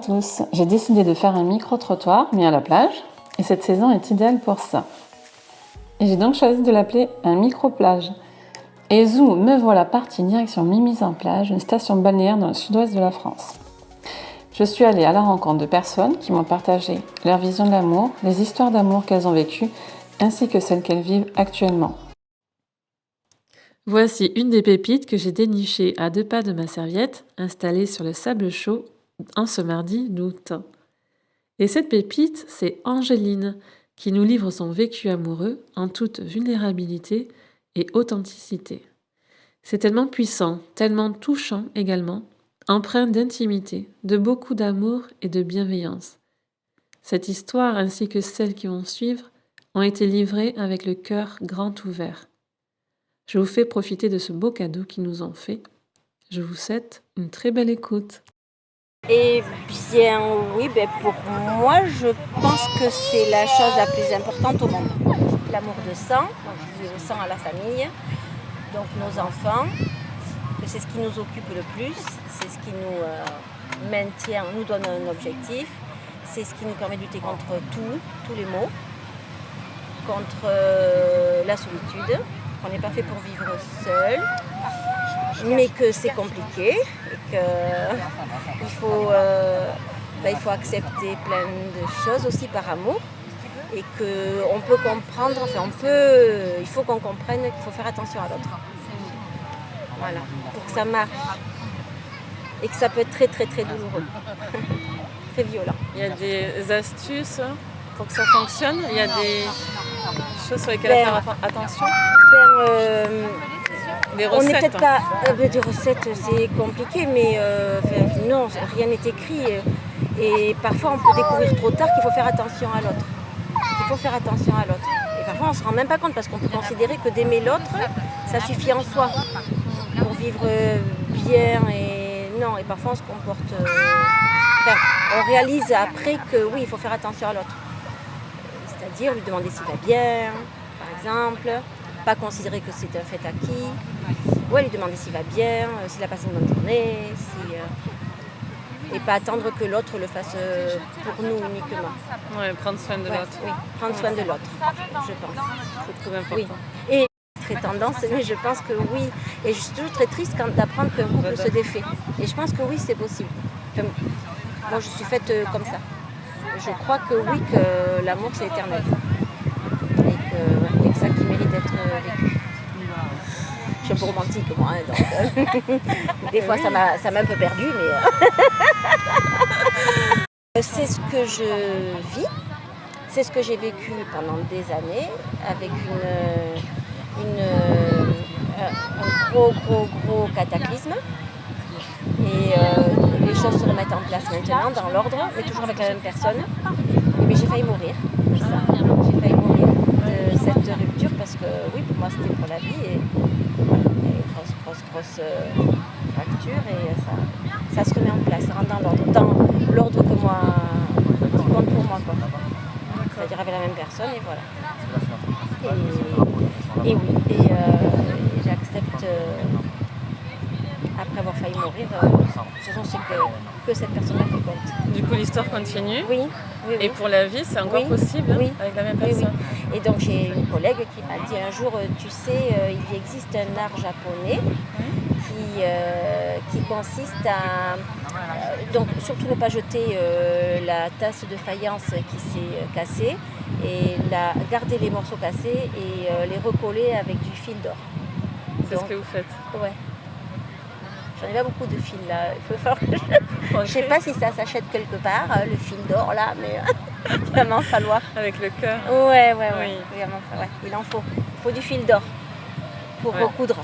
tous, j'ai décidé de faire un micro-trottoir mis à la plage et cette saison est idéale pour ça. Et j'ai donc choisi de l'appeler un micro-plage. Et zou, me voilà partie direction Mimizan-Plage, une station balnéaire dans le sud-ouest de la France. Je suis allée à la rencontre de personnes qui m'ont partagé leur vision de l'amour, les histoires d'amour qu'elles ont vécues, ainsi que celles qu'elles vivent actuellement. Voici une des pépites que j'ai dénichées à 2 pas de ma serviette, installée sur le sable chaud en ce mardi d'août. Et cette pépite, c'est Angéline, qui nous livre son vécu amoureux en toute vulnérabilité et authenticité. C'est tellement puissant, tellement touchant également, empreint d'intimité, de beaucoup d'amour et de bienveillance. Cette histoire, ainsi que celles qui vont suivre, ont été livrées avec le cœur grand ouvert. Je vous fais profiter de ce beau cadeau qu'ils nous ont fait. Je vous souhaite une très belle écoute. Eh bien oui, pour moi, je pense que c'est la chose la plus importante au monde. L'amour de sang, donc je dis au sang à la famille, donc nos enfants, que c'est ce qui nous occupe le plus, c'est ce qui nous maintient, nous donne un objectif, c'est ce qui nous permet de lutter contre tous les maux, contre la solitude, qu'on n'est pas fait pour vivre seul, mais que c'est compliqué et qu'il faut accepter plein de choses aussi par amour et qu'on peut comprendre, il faut qu'on comprenne qu'il faut faire attention à l'autre. Voilà, pour que ça marche et que ça peut être très très très douloureux, très violent. Il y a des astuces pour que ça fonctionne, il y a des choses sur lesquelles faire attention. Des recettes. On n'est peut-être pas des recettes, c'est compliqué, mais non, rien n'est écrit. Et parfois, on peut découvrir trop tard qu'il faut faire attention à l'autre. Et parfois, on ne se rend même pas compte parce qu'on peut considérer que d'aimer l'autre, ça suffit en soi pour vivre bien. Et parfois, on se comporte. On réalise après que oui, il faut faire attention à l'autre. C'est-à-dire lui demander s'il va bien, par exemple. Pas considérer que c'est un fait acquis. Ouais, lui demander s'il va bien, s'il a passé une bonne journée, et pas attendre que l'autre le fasse pour nous uniquement. Ouais, prendre soin de l'autre. Oui, prendre soin de l'autre, je pense. C'est très important. Oui. Et très tendance, mais je pense que oui. Et je suis toujours très triste d'apprendre qu'un couple se défait. Et je pense que oui, c'est possible. Moi, je suis faite comme ça. Je crois que oui, que l'amour, c'est éternel. Et que ça qui mérite d'être vécu. Je suis un peu romantique, moi, donc des fois ça m'a un peu perdue, mais c'est ce que je vis, c'est ce que j'ai vécu pendant des années avec un gros cataclysme. Et les choses se remettent en place maintenant dans l'ordre, mais toujours avec la même personne. Mais j'ai failli mourir de ça. J'ai failli mourir de cette rupture parce que oui, pour moi c'était pour la vie et grosse fracture et ça se remet en place, ça rentre dans l'ordre qui compte pour moi, quoi. C'est-à-dire avec la même personne et voilà. Et oui, j'accepte après avoir failli mourir, ce sont que cette personne-là qui compte. Du coup, l'histoire continue. Oui. Et pour la vie, c'est encore possible avec la même personne. Oui. Et donc, j'ai une collègue qui m'a dit un jour, tu sais, il existe un art japonais qui consiste à, donc surtout ne pas jeter la tasse de faïence qui s'est cassée et garder les morceaux cassés et les recoller avec du fil d'or. C'est ce que vous faites? Ouais. J'en ai pas beaucoup de fils là, il faut falloir que je sais pas si ça s'achète quelque part, le fil d'or là, mais il va m'en falloir. Avec le cœur. Ouais. Oui. Il en faut. Il faut du fil d'or pour recoudre.